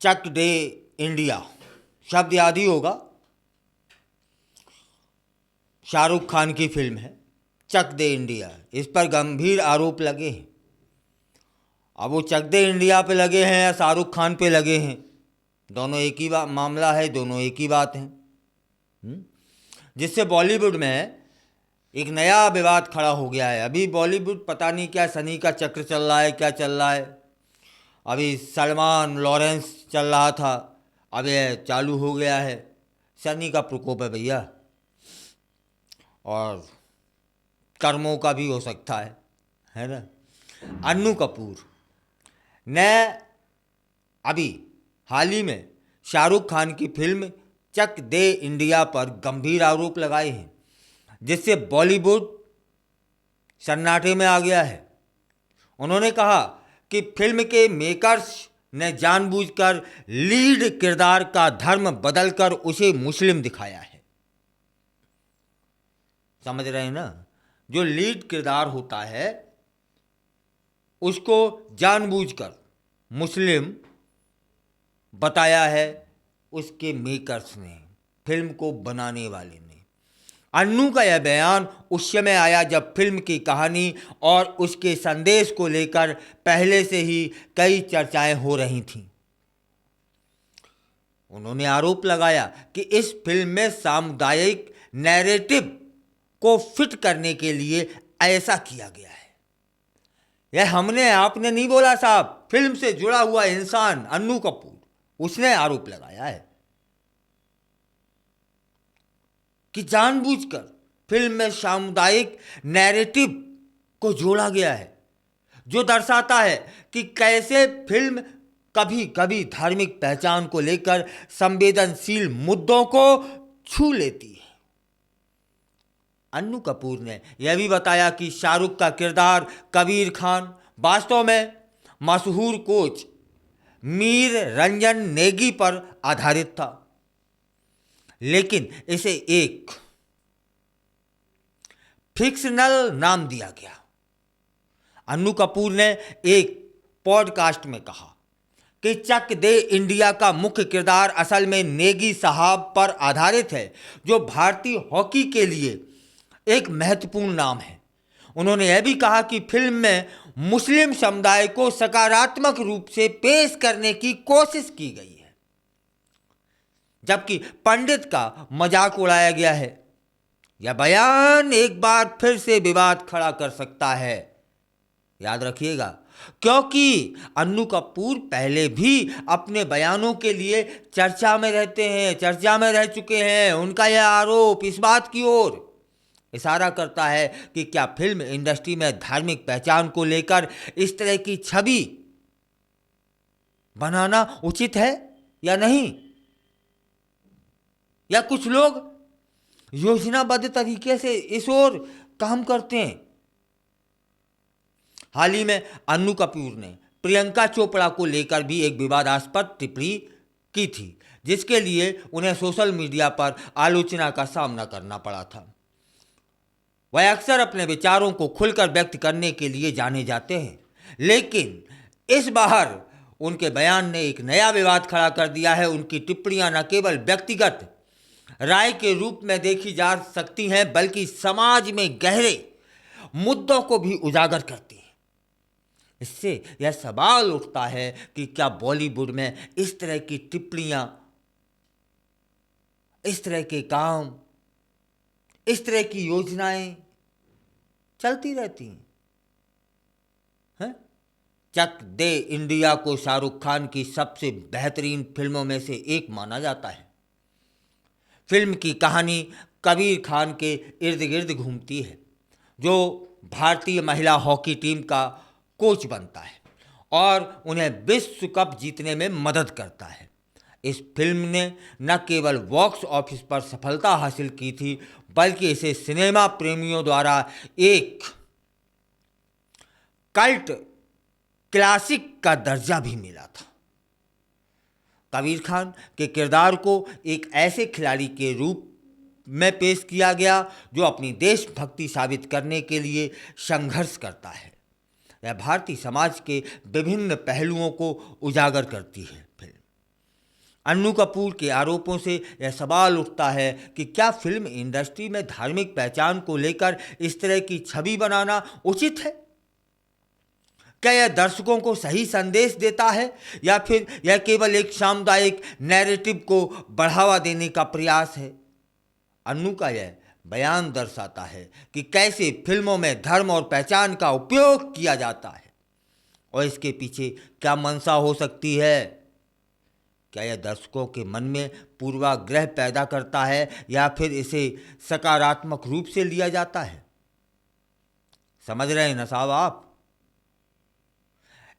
चक दे India शब्द याद ही होगा। शाहरुख खान की फिल्म है चक दे इंडिया। इस पर गंभीर आरोप लगे हैं। अब वो चक दे इंडिया पे लगे हैं या शाहरुख खान पे लगे हैं, दोनों एक ही मामला है, दोनों एक ही बात है। जिससे बॉलीवुड में एक नया विवाद खड़ा हो गया है। अभी बॉलीवुड पता नहीं क्या शनि का चक्र चल रहा है, क्या चल रहा है। अभी सलमान लॉरेंस चल रहा था, अब ये चालू हो गया है। शनि का प्रकोप है भैया, और कर्मों का भी हो सकता है ना। अन्नू कपूर ने अभी हाल ही में शाहरुख खान की फिल्म चक दे इंडिया पर गंभीर आरोप लगाए हैं, जिससे बॉलीवुड सन्नाटे में आ गया है। उन्होंने कहा कि फिल्म के मेकर्स ने जानबूझकर लीड किरदार का धर्म बदलकर उसे मुस्लिम दिखाया है। समझ रहे हैं ना, जो लीड किरदार होता है उसको जानबूझकर मुस्लिम बताया है उसके मेकर्स ने, फिल्म को बनाने वाले ने। अन्नू का यह बयान उस समय आया जब फिल्म की कहानी और उसके संदेश को लेकर पहले से ही कई चर्चाएं हो रही थीं। उन्होंने आरोप लगाया कि इस फिल्म में सामुदायिक नैरेटिव को फिट करने के लिए ऐसा किया गया है। यह हमने आपने नहीं बोला साहब, फिल्म से जुड़ा हुआ इंसान अन्नू कपूर, उसने आरोप लगाया है कि जानबूझकर फिल्म में सामुदायिक नैरेटिव को जोड़ा गया है, जो दर्शाता है कि कैसे फिल्म कभी कभी धार्मिक पहचान को लेकर संवेदनशील मुद्दों को छू लेती है। अन्नू कपूर ने यह भी बताया कि शाहरुख का किरदार कबीर खान वास्तव में मशहूर कोच मीर रंजन नेगी पर आधारित था, लेकिन इसे एक फिक्शनल नाम दिया गया। अन्नू कपूर ने एक पॉडकास्ट में कहा कि चक दे इंडिया का मुख्य किरदार असल में नेगी साहब पर आधारित है, जो भारतीय हॉकी के लिए एक महत्वपूर्ण नाम है। उन्होंने यह भी कहा कि फिल्म में मुस्लिम समुदाय को सकारात्मक रूप से पेश करने की कोशिश की गई है, जबकि पंडित का मजाक उड़ाया गया है। यह बयान एक बार फिर से विवाद खड़ा कर सकता है, याद रखिएगा, क्योंकि अन्नू कपूर पहले भी अपने बयानों के लिए चर्चा में रहते हैं, चर्चा में रह चुके हैं। उनका यह आरोप इस बात की ओर इशारा करता है कि क्या फिल्म इंडस्ट्री में धार्मिक पहचान को लेकर इस तरह की छवि बनाना उचित है या नहीं, या कुछ लोग योजनाबद्ध तरीके से इस ओर काम करते हैं। हाल ही में अन्नू कपूर ने प्रियंका चोपड़ा को लेकर भी एक विवादास्पद टिप्पणी की थी, जिसके लिए उन्हें सोशल मीडिया पर आलोचना का सामना करना पड़ा था। वह अक्सर अपने विचारों को खुलकर व्यक्त करने के लिए जाने जाते हैं, लेकिन इस बार उनके बयान ने एक नया विवाद खड़ा कर दिया है। उनकी टिप्पणियां न केवल व्यक्तिगत राय के रूप में देखी जा सकती हैं, बल्कि समाज में गहरे मुद्दों को भी उजागर करती हैं। इससे यह सवाल उठता है कि क्या बॉलीवुड में इस तरह की टिप्पणियां, इस तरह के काम, इस तरह की योजनाएं चलती रहती हैं? चक दे इंडिया को शाहरुख खान की सबसे बेहतरीन फिल्मों में से एक माना जाता है। फिल्म की कहानी कबीर खान के इर्द गिर्द घूमती है, जो भारतीय महिला हॉकी टीम का कोच बनता है और उन्हें विश्व कप जीतने में मदद करता है। इस फिल्म ने न केवल बॉक्स ऑफिस पर सफलता हासिल की थी, बल्कि इसे सिनेमा प्रेमियों द्वारा एक कल्ट क्लासिक का दर्जा भी मिला था। कबीर खान के किरदार को एक ऐसे खिलाड़ी के रूप में पेश किया गया जो अपनी देशभक्ति साबित करने के लिए संघर्ष करता है। यह भारतीय समाज के विभिन्न पहलुओं को उजागर करती है फिल्म। अन्नू कपूर के आरोपों से यह सवाल उठता है कि क्या फिल्म इंडस्ट्री में धार्मिक पहचान को लेकर इस तरह की छवि बनाना उचित है? क्या यह दर्शकों को सही संदेश देता है या फिर यह केवल एक सामुदायिक नैरेटिव को बढ़ावा देने का प्रयास है? अन्नू का यह बयान दर्शाता है कि कैसे फिल्मों में धर्म और पहचान का उपयोग किया जाता है और इसके पीछे क्या मंशा हो सकती है। क्या यह दर्शकों के मन में पूर्वाग्रह पैदा करता है या फिर इसे सकारात्मक रूप से लिया जाता है? समझ रहे हैं ना साहब आप?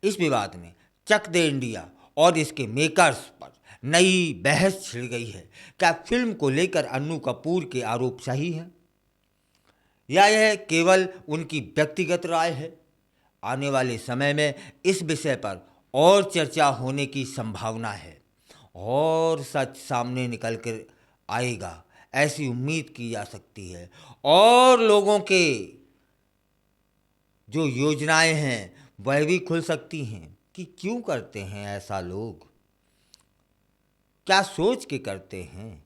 इस विवाद में चक दे इंडिया और इसके मेकर्स पर नई बहस छिड़ गई है। क्या फिल्म को लेकर अन्नू कपूर के आरोप सही हैं या यह केवल उनकी व्यक्तिगत राय है? आने वाले समय में इस विषय पर और चर्चा होने की संभावना है और सच सामने निकल कर आएगा, ऐसी उम्मीद की जा सकती है। और लोगों के जो योजनाएं हैं वह भी खुल सकती हैं कि क्यों करते हैं ऐसा लोग, क्या सोच के करते हैं,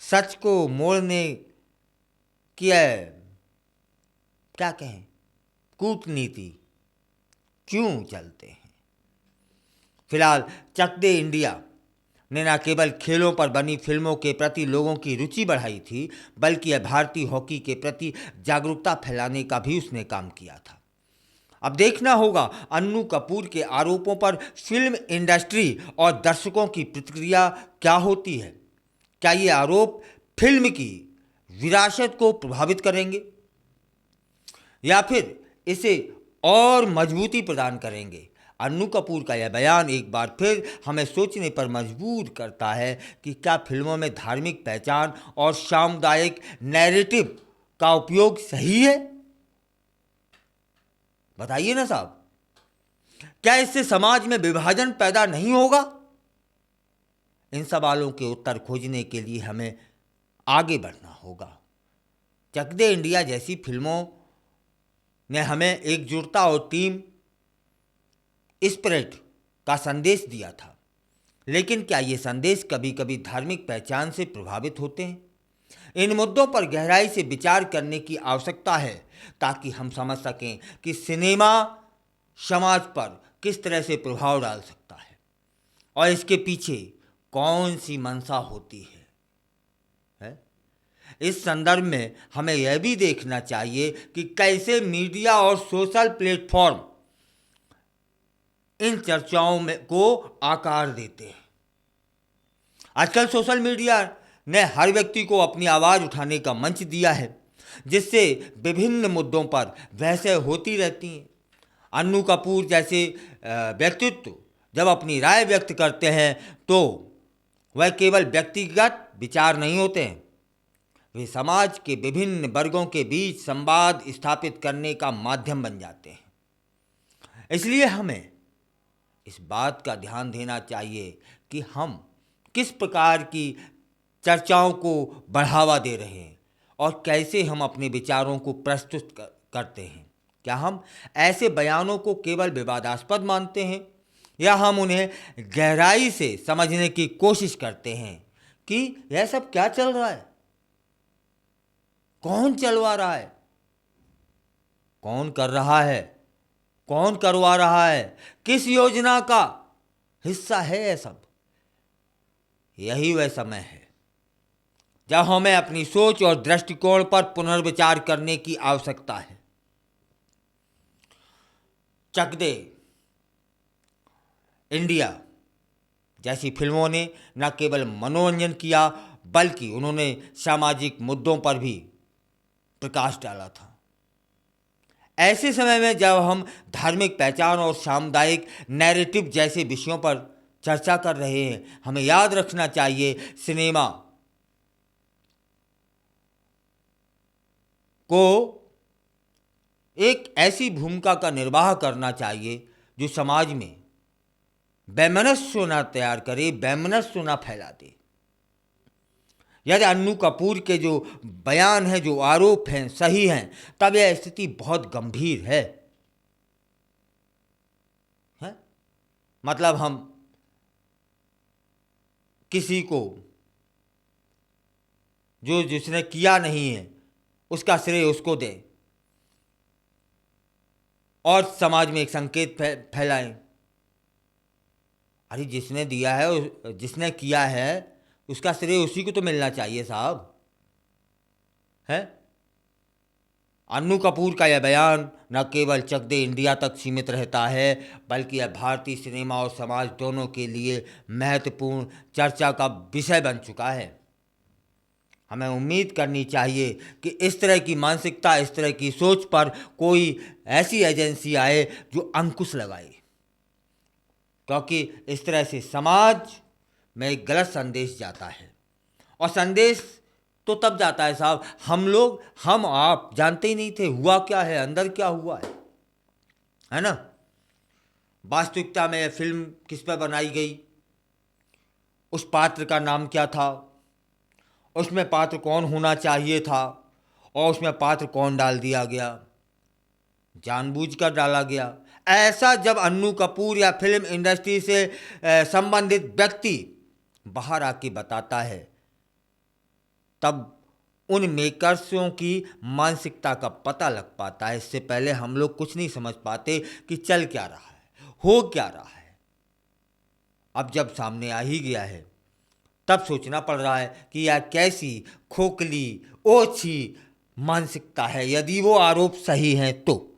सच को मोड़ने की क्या कहें कूटनीति क्यों चलते हैं। फिलहाल चक दे इंडिया ने न केवल खेलों पर बनी फिल्मों के प्रति लोगों की रुचि बढ़ाई थी, बल्कि यह भारतीय हॉकी के प्रति जागरूकता फैलाने का भी उसने काम किया था। अब देखना होगा अन्नू कपूर के आरोपों पर फिल्म इंडस्ट्री और दर्शकों की प्रतिक्रिया क्या होती है। क्या ये आरोप फिल्म की विरासत को प्रभावित करेंगे या फिर इसे और मजबूती प्रदान करेंगे? अन्नू कपूर का यह बयान एक बार फिर हमें सोचने पर मजबूर करता है कि क्या फिल्मों में धार्मिक पहचान और सामुदायिक नैरेटिव का उपयोग सही है? बताइए ना साहब, क्या इससे समाज में विभाजन पैदा नहीं होगा? इन सवालों के उत्तर खोजने के लिए हमें आगे बढ़ना होगा। चक दे इंडिया जैसी फिल्मों ने हमें एकजुटता और टीम स्पिरिट का संदेश दिया था, लेकिन क्या ये संदेश कभी कभी धार्मिक पहचान से प्रभावित होते हैं? इन मुद्दों पर गहराई से विचार करने की आवश्यकता है ताकि हम समझ सकें कि सिनेमा समाज पर किस तरह से प्रभाव डाल सकता है और इसके पीछे कौन सी मंशा होती है? इस संदर्भ में हमें यह भी देखना चाहिए कि कैसे मीडिया और सोशल प्लेटफॉर्म इन चर्चाओं को आकार देते हैं। आजकल सोशल मीडिया ने हर व्यक्ति को अपनी आवाज़ उठाने का मंच दिया है, जिससे विभिन्न मुद्दों पर बहसें होती रहती हैं। अन्नू कपूर जैसे व्यक्तित्व जब अपनी राय व्यक्त करते हैं तो वह केवल व्यक्तिगत विचार नहीं होते हैं, वे समाज के विभिन्न वर्गों के बीच संवाद स्थापित करने का माध्यम बन जाते हैं। इसलिए हमें इस बात का ध्यान देना चाहिए कि हम किस प्रकार की चर्चाओं को बढ़ावा दे रहे हैं और कैसे हम अपने विचारों को प्रस्तुत करते हैं। क्या हम ऐसे बयानों को केवल विवादास्पद मानते हैं या हम उन्हें गहराई से समझने की कोशिश करते हैं कि यह सब क्या चल रहा है, कौन चलवा रहा है, कौन कर रहा है, कौन करवा रहा है, किस योजना का हिस्सा है यह सब। यही वह समय है जब हमें अपनी सोच और दृष्टिकोण पर पुनर्विचार करने की आवश्यकता है। चक दे इंडिया जैसी फिल्मों ने न केवल मनोरंजन किया बल्कि उन्होंने सामाजिक मुद्दों पर भी प्रकाश डाला था। ऐसे समय में जब हम धार्मिक पहचान और सामुदायिक नैरेटिव जैसे विषयों पर चर्चा कर रहे हैं, हमें याद रखना चाहिए सिनेमा को एक ऐसी भूमिका का निर्वाह करना चाहिए जो समाज में वैमनस्य न तैयार करे, वैमनस्य न फैला दे। यदि अन्नू कपूर के जो बयान हैं, जो आरोप हैं, सही हैं, तब यह स्थिति बहुत गंभीर है? मतलब हम किसी को जो जिसने किया नहीं है उसका श्रेय उसको दे और समाज में एक संकेत फैलाएं। अरे जिसने दिया है, जिसने किया है, उसका श्रेय उसी को तो मिलना चाहिए साहब। है अन्नू कपूर का यह बयान न केवल चक दे इंडिया तक सीमित रहता है, बल्कि यह भारतीय सिनेमा और समाज दोनों के लिए महत्वपूर्ण चर्चा का विषय बन चुका है। हमें उम्मीद करनी चाहिए कि इस तरह की मानसिकता, इस तरह की सोच पर कोई ऐसी एजेंसी आए जो अंकुश लगाए, क्योंकि इस तरह से समाज में एक गलत संदेश जाता है। और संदेश तो तब जाता है साहब, हम आप जानते ही नहीं थे हुआ क्या है, अंदर क्या हुआ है ना। वास्तविकता में फिल्म किस पर बनाई गई, उस पात्र का नाम क्या था, उसमें पात्र कौन होना चाहिए था, और उसमें पात्र कौन डाल दिया गया, जानबूझकर डाला गया। ऐसा जब अन्नू कपूर या फिल्म इंडस्ट्री से संबंधित व्यक्ति बाहर आके बताता है, तब उन मेकर्सों की मानसिकता का पता लग पाता है। इससे पहले हम लोग कुछ नहीं समझ पाते कि चल क्या रहा है, हो क्या रहा है। अब जब सामने आ ही गया है, तब सोचना पड़ रहा है कि यह कैसी खोखली, ओछी मानसिकता है, यदि वो आरोप सही हैं तो।